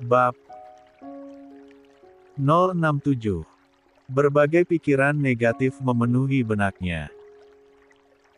Bab 067. Berbagai pikiran negatif memenuhi benaknya.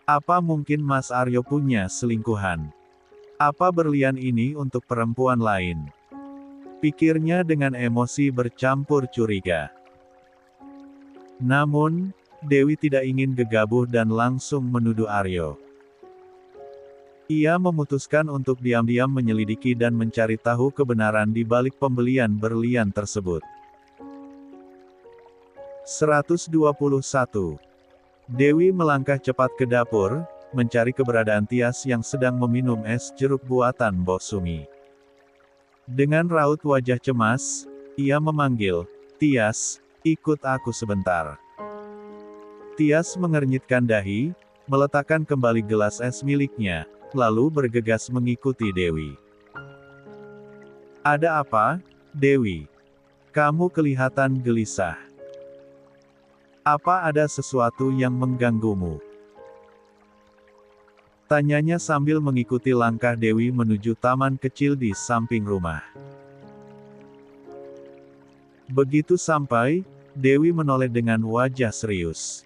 Apa mungkin Mas Aryo punya selingkuhan? Apa berlian ini untuk perempuan lain? Pikirnya dengan emosi bercampur curiga. Namun, Dewi tidak ingin gegabah dan langsung menuduh Aryo. Ia memutuskan untuk diam-diam menyelidiki dan mencari tahu kebenaran di balik pembelian berlian tersebut. 121. Dewi melangkah cepat ke dapur, mencari keberadaan Tias yang sedang meminum es jeruk buatan Mbok Sumi. Dengan raut wajah cemas, ia memanggil, "Tias, ikut aku sebentar." Tias mengernyitkan dahi, meletakkan kembali gelas es miliknya, lalu bergegas mengikuti Dewi. "Ada apa, Dewi? Kamu kelihatan gelisah. Apa ada sesuatu yang mengganggumu?" Tanyanya sambil mengikuti langkah Dewi menuju taman kecil di samping rumah. Begitu sampai, Dewi menoleh dengan wajah serius.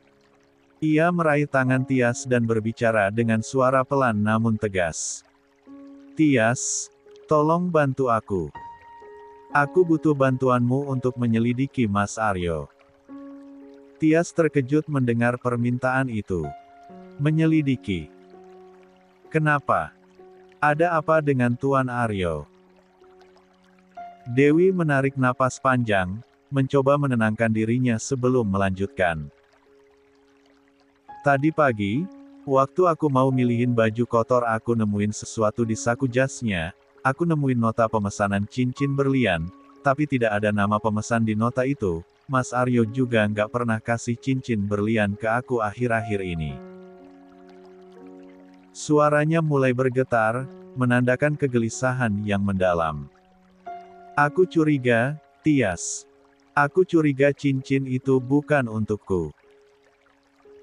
Ia meraih tangan Tias dan berbicara dengan suara pelan namun tegas. "Tias, tolong bantu aku. Aku butuh bantuanmu untuk menyelidiki Mas Aryo." Tias terkejut mendengar permintaan itu. "Menyelidiki? Kenapa? Ada apa dengan Tuan Aryo?" Dewi menarik napas panjang, mencoba menenangkan dirinya sebelum melanjutkan. "Tadi pagi, waktu aku mau milihin baju kotor aku nemuin sesuatu di saku jasnya, aku nemuin nota pemesanan cincin berlian, tapi tidak ada nama pemesan di nota itu. Mas Aryo juga nggak pernah kasih cincin berlian ke aku akhir-akhir ini." Suaranya mulai bergetar, menandakan kegelisahan yang mendalam. "Aku curiga, Tias. Aku curiga cincin itu bukan untukku.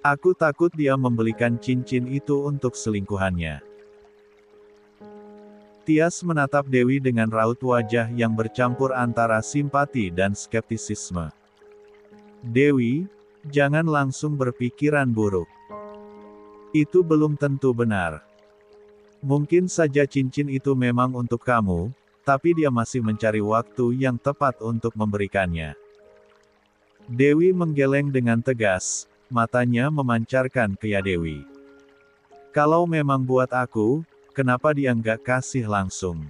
Aku takut dia membelikan cincin itu untuk selingkuhannya." Tias menatap Dewi dengan raut wajah yang bercampur antara simpati dan skeptisisme. "Dewi, jangan langsung berpikiran buruk. Itu belum tentu benar. Mungkin saja cincin itu memang untuk kamu, tapi dia masih mencari waktu yang tepat untuk memberikannya." Dewi menggeleng dengan tegas, matanya memancarkan ke Dewi. "Kalau memang buat aku, kenapa dia nggak kasih langsung?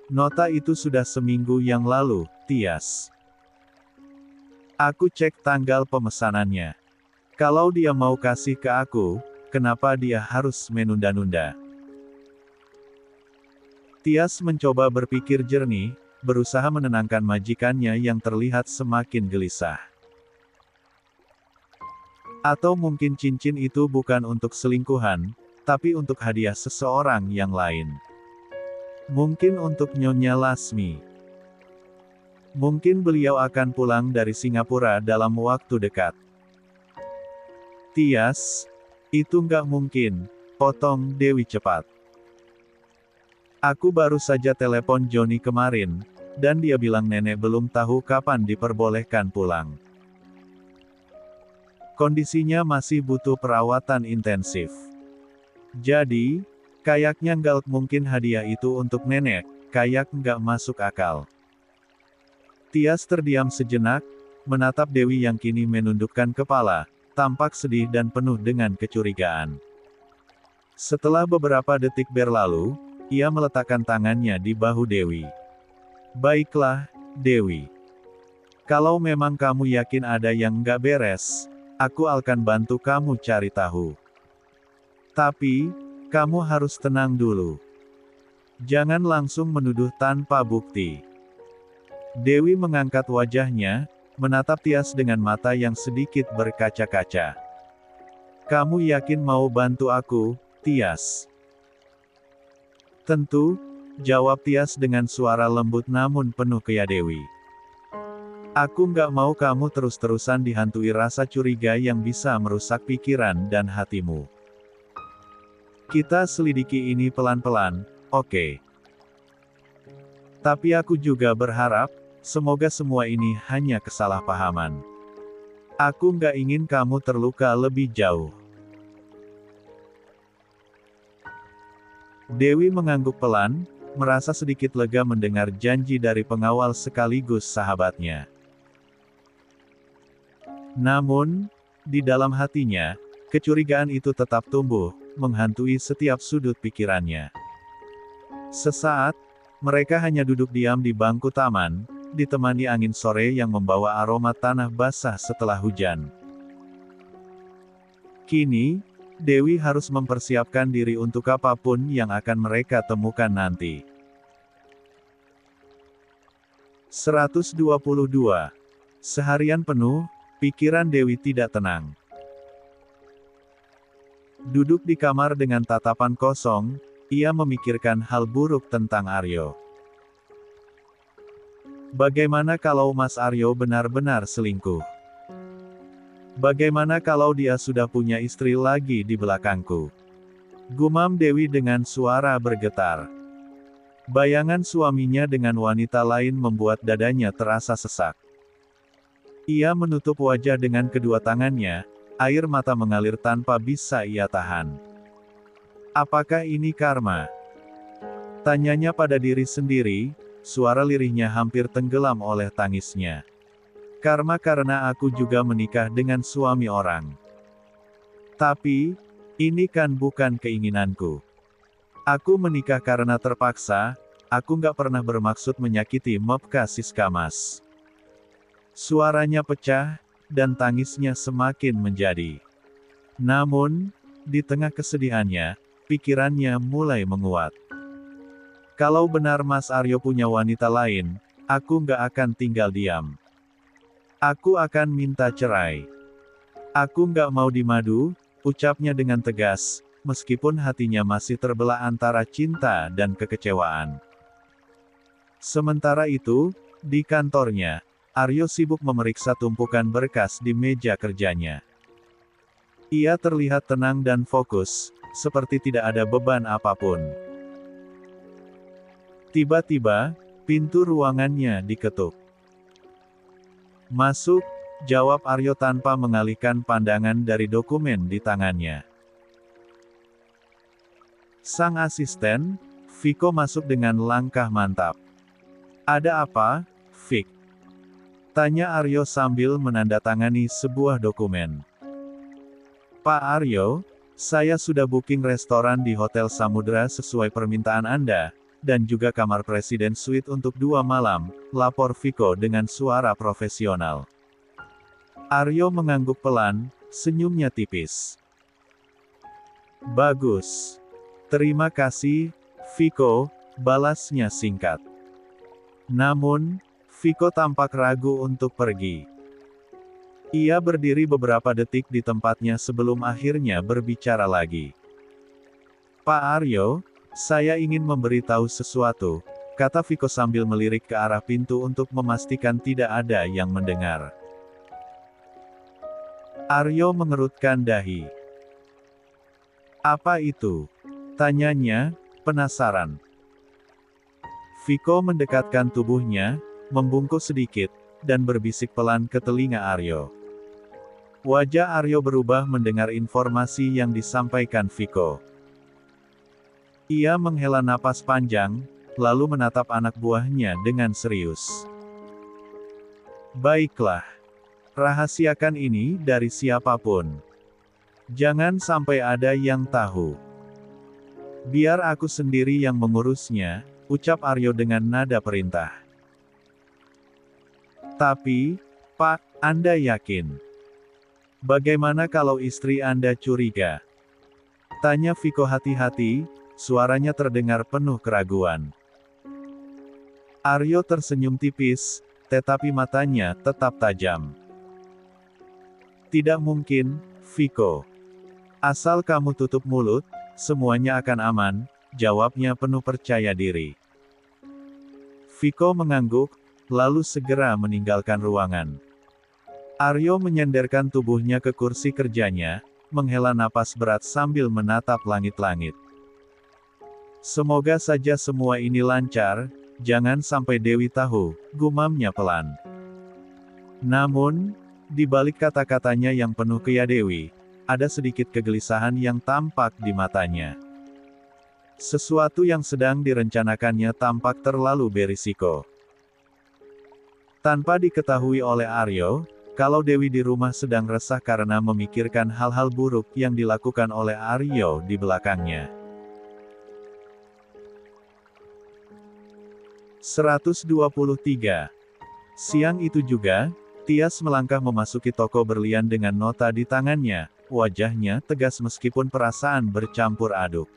Nota itu sudah seminggu yang lalu, Tias. Aku cek tanggal pemesanannya. Kalau dia mau kasih ke aku, kenapa dia harus menunda-nunda?" Tias mencoba berpikir jernih, berusaha menenangkan majikannya yang terlihat semakin gelisah. Atau mungkin cincin itu bukan untuk selingkuhan, tapi untuk hadiah seseorang yang lain. Mungkin untuk Nyonya Lasmi. Mungkin beliau akan pulang dari Singapura dalam waktu dekat. "Tias, itu nggak mungkin," potong Dewi cepat. "Aku baru saja telepon Joni kemarin, dan dia bilang nenek belum tahu kapan diperbolehkan pulang. Kondisinya masih butuh perawatan intensif. Jadi, kayaknya nggak mungkin hadiah itu untuk nenek, kayak nggak masuk akal." Tias terdiam sejenak, menatap Dewi yang kini menundukkan kepala, tampak sedih dan penuh dengan kecurigaan. Setelah beberapa detik berlalu, ia meletakkan tangannya di bahu Dewi. "Baiklah, Dewi. Kalau memang kamu yakin ada yang nggak beres, aku akan bantu kamu cari tahu. Tapi, kamu harus tenang dulu. Jangan langsung menuduh tanpa bukti." Dewi mengangkat wajahnya, menatap Tias dengan mata yang sedikit berkaca-kaca. "Kamu yakin mau bantu aku, Tias?" "Tentu," jawab Tias dengan suara lembut namun penuh Dewi. "Aku nggak mau kamu terus-terusan dihantui rasa curiga yang bisa merusak pikiran dan hatimu. Kita selidiki ini pelan-pelan, oke?" Tapi aku juga berharap, semoga semua ini hanya kesalahpahaman. Aku nggak ingin kamu terluka lebih jauh. Dewi mengangguk pelan, merasa sedikit lega mendengar janji dari pengawal sekaligus sahabatnya. Namun, di dalam hatinya, kecurigaan itu tetap tumbuh, menghantui setiap sudut pikirannya. Sesaat, mereka hanya duduk diam di bangku taman, ditemani angin sore yang membawa aroma tanah basah setelah hujan. Kini, Dewi harus mempersiapkan diri untuk apapun yang akan mereka temukan nanti. 122. Seharian penuh, pikiran Dewi tidak tenang. Duduk di kamar dengan tatapan kosong, ia memikirkan hal buruk tentang Aryo. Bagaimana kalau Mas Aryo benar-benar selingkuh? Bagaimana kalau dia sudah punya istri lagi di belakangku? Gumam Dewi dengan suara bergetar. Bayangan suaminya dengan wanita lain membuat dadanya terasa sesak. Ia menutup wajah dengan kedua tangannya, air mata mengalir tanpa bisa ia tahan. Apakah ini karma? Tanyanya pada diri sendiri, suara lirihnya hampir tenggelam oleh tangisnya. Karma karena aku juga menikah dengan suami orang. Tapi, ini kan bukan keinginanku. Aku menikah karena terpaksa, aku nggak pernah bermaksud menyakiti Mopka Siskamas. Suaranya pecah, dan tangisnya semakin menjadi. Namun, di tengah kesedihannya, pikirannya mulai menguat. Kalau benar Mas Aryo punya wanita lain, aku nggak akan tinggal diam. Aku akan minta cerai. Aku nggak mau dimadu, ucapnya dengan tegas, meskipun hatinya masih terbelah antara cinta dan kekecewaan. Sementara itu, di kantornya, Aryo sibuk memeriksa tumpukan berkas di meja kerjanya. Ia terlihat tenang dan fokus, seperti tidak ada beban apapun. Tiba-tiba, pintu ruangannya diketuk. Masuk, jawab Aryo tanpa mengalihkan pandangan dari dokumen di tangannya. Sang asisten, Viko masuk dengan langkah mantap. Ada apa, Vik? Tanya Aryo sambil menandatangani sebuah dokumen. Pak Aryo, saya sudah booking restoran di Hotel Samudra sesuai permintaan Anda, dan juga kamar Presiden Suite untuk 2 malam, lapor Viko dengan suara profesional. Aryo mengangguk pelan, senyumnya tipis. Bagus. Terima kasih, Viko, balasnya singkat. Namun, Viko tampak ragu untuk pergi. Ia berdiri beberapa detik di tempatnya sebelum akhirnya berbicara lagi. Pak Aryo, saya ingin memberitahu sesuatu, kata Viko sambil melirik ke arah pintu untuk memastikan tidak ada yang mendengar. Aryo mengerutkan dahi. Apa itu? Tanyanya, penasaran. Viko mendekatkan tubuhnya, membungkuk sedikit, dan berbisik pelan ke telinga Aryo. Wajah Aryo berubah mendengar informasi yang disampaikan Viko. Ia menghela napas panjang, lalu menatap anak buahnya dengan serius. Baiklah. Rahasiakan ini dari siapapun. Jangan sampai ada yang tahu. Biar aku sendiri yang mengurusnya, ucap Aryo dengan nada perintah. Tapi, Pak, Anda yakin? Bagaimana kalau istri Anda curiga? Tanya Viko hati-hati, suaranya terdengar penuh keraguan. Aryo tersenyum tipis, tetapi matanya tetap tajam. Tidak mungkin, Viko. Asal kamu tutup mulut, semuanya akan aman, jawabnya penuh percaya diri. Viko mengangguk, lalu segera meninggalkan ruangan. Aryo menyenderkan tubuhnya ke kursi kerjanya, menghela napas berat sambil menatap langit-langit. Semoga saja semua ini lancar, jangan sampai Dewi tahu, gumamnya pelan. Namun, di balik kata-katanya yang penuh keyadewi, ada sedikit kegelisahan yang tampak di matanya. Sesuatu yang sedang direncanakannya tampak terlalu berisiko. Tanpa diketahui oleh Aryo, kalau Dewi di rumah sedang resah karena memikirkan hal-hal buruk yang dilakukan oleh Aryo di belakangnya. 123. Siang itu juga, Tias melangkah memasuki toko berlian dengan nota di tangannya, wajahnya tegas meskipun perasaan bercampur aduk.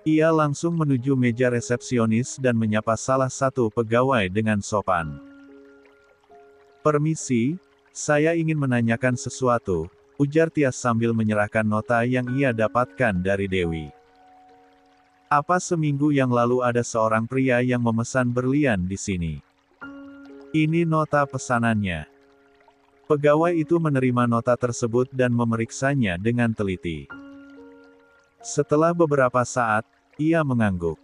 Ia langsung menuju meja resepsionis dan menyapa salah satu pegawai dengan sopan. "Permisi, saya ingin menanyakan sesuatu," ujar Tias sambil menyerahkan nota yang ia dapatkan dari Dewi. "Apa seminggu yang lalu ada seorang pria yang memesan berlian di sini? Ini nota pesanannya." Pegawai itu menerima nota tersebut dan memeriksanya dengan teliti. Setelah beberapa saat, ia mengangguk.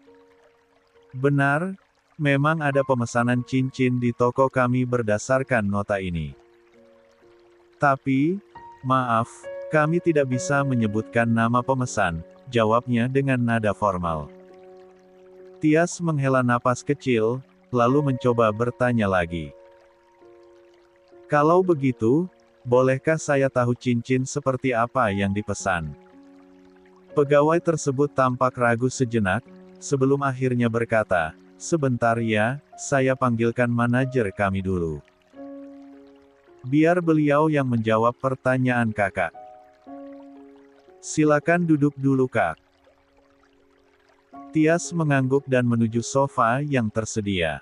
"Benar, memang ada pemesanan cincin di toko kami berdasarkan nota ini. Tapi, maaf, kami tidak bisa menyebutkan nama pemesan," jawabnya dengan nada formal. Tias menghela napas kecil, lalu mencoba bertanya lagi. "Kalau begitu, bolehkah saya tahu cincin seperti apa yang dipesan?" Pegawai tersebut tampak ragu sejenak, sebelum akhirnya berkata, "Sebentar ya, saya panggilkan manajer kami dulu. Biar beliau yang menjawab pertanyaan kakak. Silakan duduk dulu kak." Tias mengangguk dan menuju sofa yang tersedia.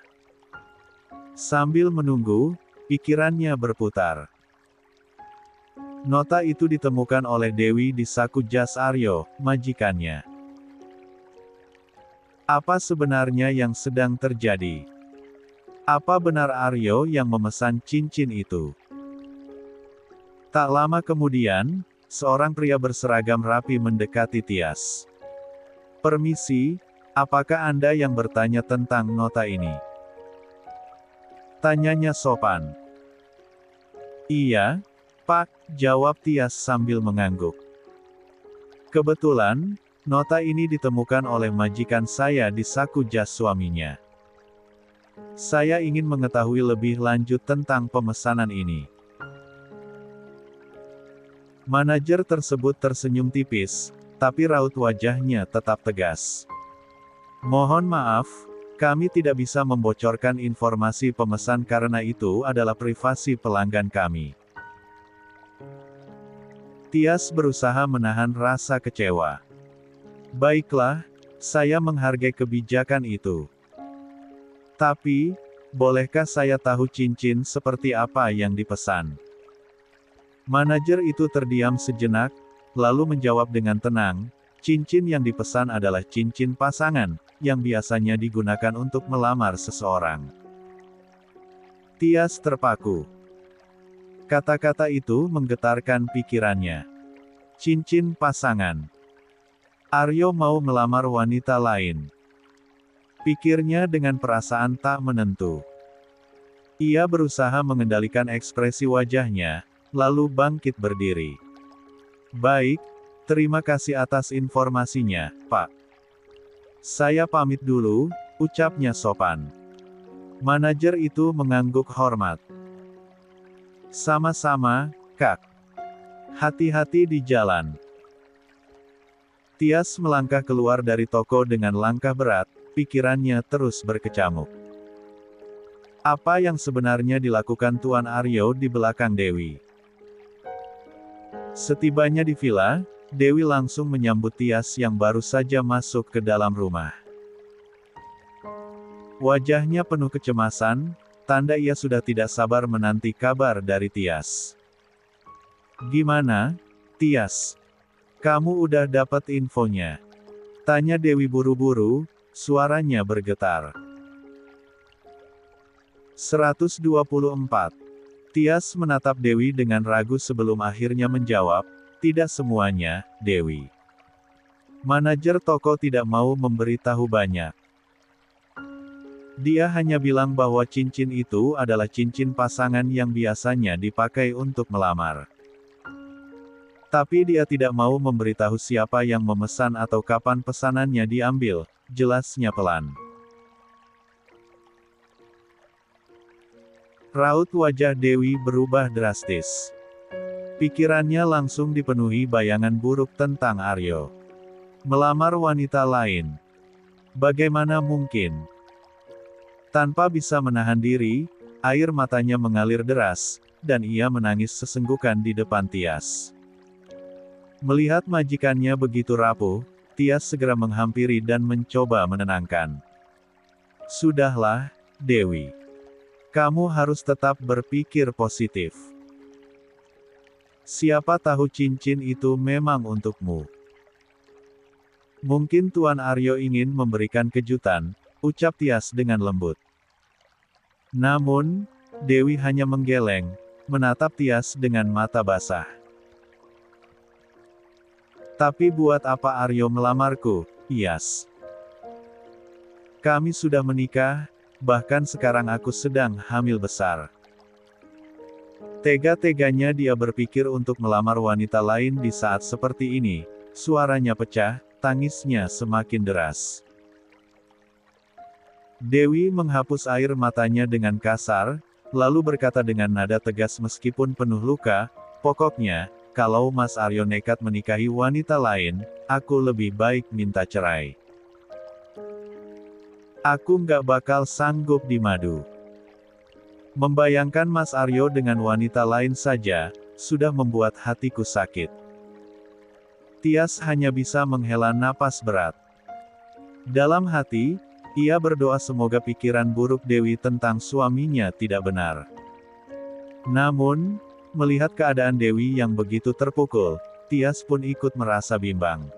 Sambil menunggu, pikirannya berputar. Nota itu ditemukan oleh Dewi di saku jas Aryo, majikannya. Apa sebenarnya yang sedang terjadi? Apa benar Aryo yang memesan cincin itu? Tak lama kemudian, seorang pria berseragam rapi mendekati Tias. "Permisi, apakah Anda yang bertanya tentang nota ini?" tanyanya sopan. "Iya, Pak," jawab Tias sambil mengangguk. "Kebetulan, nota ini ditemukan oleh majikan saya di saku jas suaminya. Saya ingin mengetahui lebih lanjut tentang pemesanan ini." Manajer tersebut tersenyum tipis, tapi raut wajahnya tetap tegas. "Mohon maaf, kami tidak bisa membocorkan informasi pemesan karena itu adalah privasi pelanggan kami." Tias berusaha menahan rasa kecewa. "Baiklah, saya menghargai kebijakan itu. Tapi, bolehkah saya tahu cincin seperti apa yang dipesan?" Manajer itu terdiam sejenak, lalu menjawab dengan tenang, "Cincin yang dipesan adalah cincin pasangan, yang biasanya digunakan untuk melamar seseorang." Tias terpaku. Kata-kata itu menggetarkan pikirannya. Cincin pasangan. Aryo mau melamar wanita lain. Pikirnya dengan perasaan tak menentu. Ia berusaha mengendalikan ekspresi wajahnya, lalu bangkit berdiri. "Baik, terima kasih atas informasinya, Pak. Saya pamit dulu," ucapnya sopan. Manajer itu mengangguk hormat. "Sama-sama, Kak. Hati-hati di jalan." Tias melangkah keluar dari toko dengan langkah berat, pikirannya terus berkecamuk. Apa yang sebenarnya dilakukan Tuan Aryo di belakang Dewi? Setibanya di villa, Dewi langsung menyambut Tias yang baru saja masuk ke dalam rumah. Wajahnya penuh kecemasan, tanda ia sudah tidak sabar menanti kabar dari Tias. "Gimana, Tias? Kamu udah dapat infonya?" tanya Dewi buru-buru, suaranya bergetar. 124. Tias menatap Dewi dengan ragu sebelum akhirnya menjawab, "Tidak semuanya, Dewi. Manajer toko tidak mau memberitahu banyak." Dia hanya bilang bahwa cincin itu adalah cincin pasangan yang biasanya dipakai untuk melamar. Tapi dia tidak mau memberitahu siapa yang memesan atau kapan pesanannya diambil, jelasnya pelan. Raut wajah Dewi berubah drastis. Pikirannya langsung dipenuhi bayangan buruk tentang Aryo. Melamar wanita lain. Bagaimana mungkin? Tanpa bisa menahan diri, air matanya mengalir deras, dan ia menangis sesenggukan di depan Tias. Melihat majikannya begitu rapuh, Tias segera menghampiri dan mencoba menenangkan. Sudahlah, Dewi. Kamu harus tetap berpikir positif. Siapa tahu cincin itu memang untukmu. Mungkin Tuan Aryo ingin memberikan kejutan, ucap Tias dengan lembut. Namun, Dewi hanya menggeleng, menatap Tias dengan mata basah. Tapi buat apa Aryo melamarku, Tias? Kami sudah menikah, bahkan sekarang aku sedang hamil besar. Tega-teganya dia berpikir untuk melamar wanita lain di saat seperti ini, suaranya pecah, tangisnya semakin deras. Dewi menghapus air matanya dengan kasar, lalu berkata dengan nada tegas meskipun penuh luka, pokoknya, kalau Mas Aryo nekat menikahi wanita lain, aku lebih baik minta cerai. Aku nggak bakal sanggup dimadu. Membayangkan Mas Aryo dengan wanita lain saja, sudah membuat hatiku sakit. Tias hanya bisa menghela napas berat. Dalam hati, ia berdoa semoga pikiran buruk Dewi tentang suaminya tidak benar. Namun, melihat keadaan Dewi yang begitu terpukul, Tias pun ikut merasa bimbang.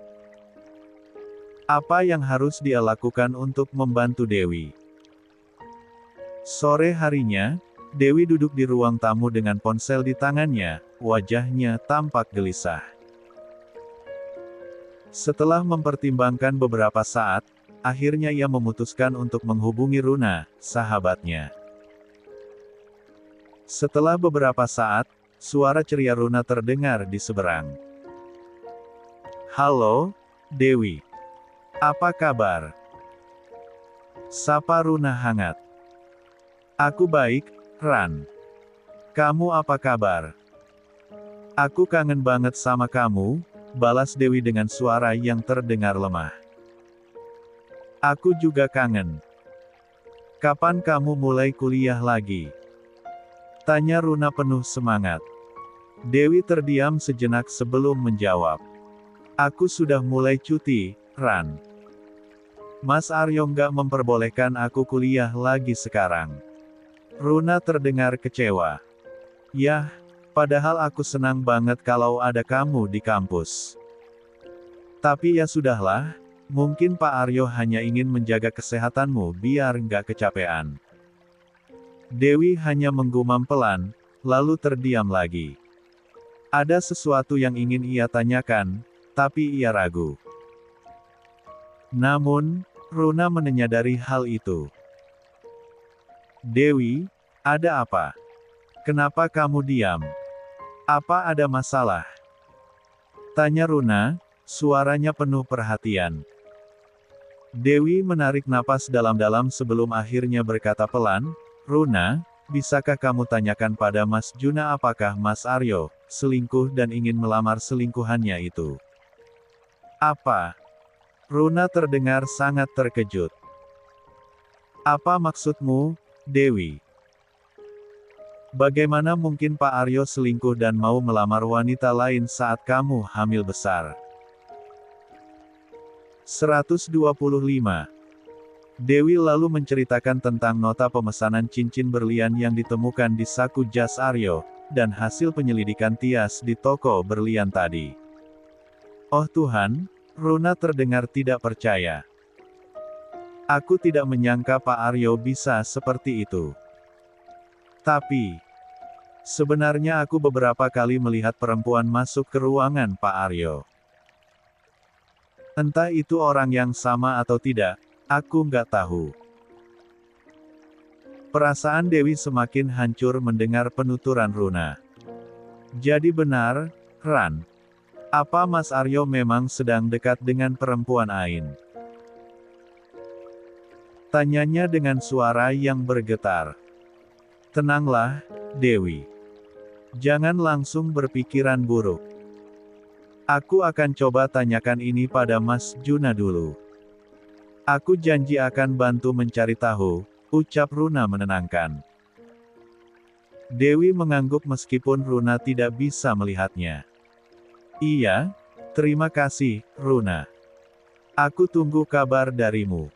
Apa yang harus dia lakukan untuk membantu Dewi? Sore harinya, Dewi duduk di ruang tamu dengan ponsel di tangannya, wajahnya tampak gelisah. Setelah mempertimbangkan beberapa saat, akhirnya ia memutuskan untuk menghubungi Runa, sahabatnya. Setelah beberapa saat, suara ceria Runa terdengar di seberang. Halo, Dewi. Apa kabar? Sapa Runa hangat. Aku baik, Ran. Kamu apa kabar? Aku kangen banget sama kamu, balas Dewi dengan suara yang terdengar lemah. Aku juga kangen. Kapan kamu mulai kuliah lagi? Tanya Runa penuh semangat. Dewi terdiam sejenak sebelum menjawab. Aku sudah mulai cuti, Ran. Mas Aryo nggak memperbolehkan aku kuliah lagi sekarang. Runa terdengar kecewa. Yah, padahal aku senang banget kalau ada kamu di kampus. Tapi ya sudahlah, mungkin Pak Aryo hanya ingin menjaga kesehatanmu biar nggak kecapean. Dewi hanya menggumam pelan, lalu terdiam lagi. Ada sesuatu yang ingin ia tanyakan, tapi ia ragu. Namun, Runa menyadari hal itu. Dewi, ada apa? Kenapa kamu diam? Apa ada masalah? Tanya Runa, suaranya penuh perhatian. Dewi menarik napas dalam-dalam sebelum akhirnya berkata pelan, Runa, bisakah kamu tanyakan pada Mas Juna apakah Mas Aryo selingkuh dan ingin melamar selingkuhannya itu? Apa? Runa terdengar sangat terkejut. Apa maksudmu, Dewi? Bagaimana mungkin Pak Aryo selingkuh dan mau melamar wanita lain saat kamu hamil besar? 125. Dewi lalu menceritakan tentang nota pemesanan cincin berlian yang ditemukan di saku jas Aryo, dan hasil penyelidikan Tias di toko berlian tadi. Oh Tuhan, Runa terdengar tidak percaya. Aku tidak menyangka Pak Aryo bisa seperti itu. Tapi, sebenarnya aku beberapa kali melihat perempuan masuk ke ruangan Pak Aryo. Entah itu orang yang sama atau tidak, aku nggak tahu. Perasaan Dewi semakin hancur mendengar penuturan Runa. Jadi benar, Ran. Apa Mas Aryo memang sedang dekat dengan perempuan Ain? Tanyanya dengan suara yang bergetar. Tenanglah, Dewi. Jangan langsung berpikiran buruk. Aku akan coba tanyakan ini pada Mas Juna dulu. Aku janji akan bantu mencari tahu, ucap Runa menenangkan. Dewi mengangguk meskipun Runa tidak bisa melihatnya. Iya, terima kasih, Runa. Aku tunggu kabar darimu.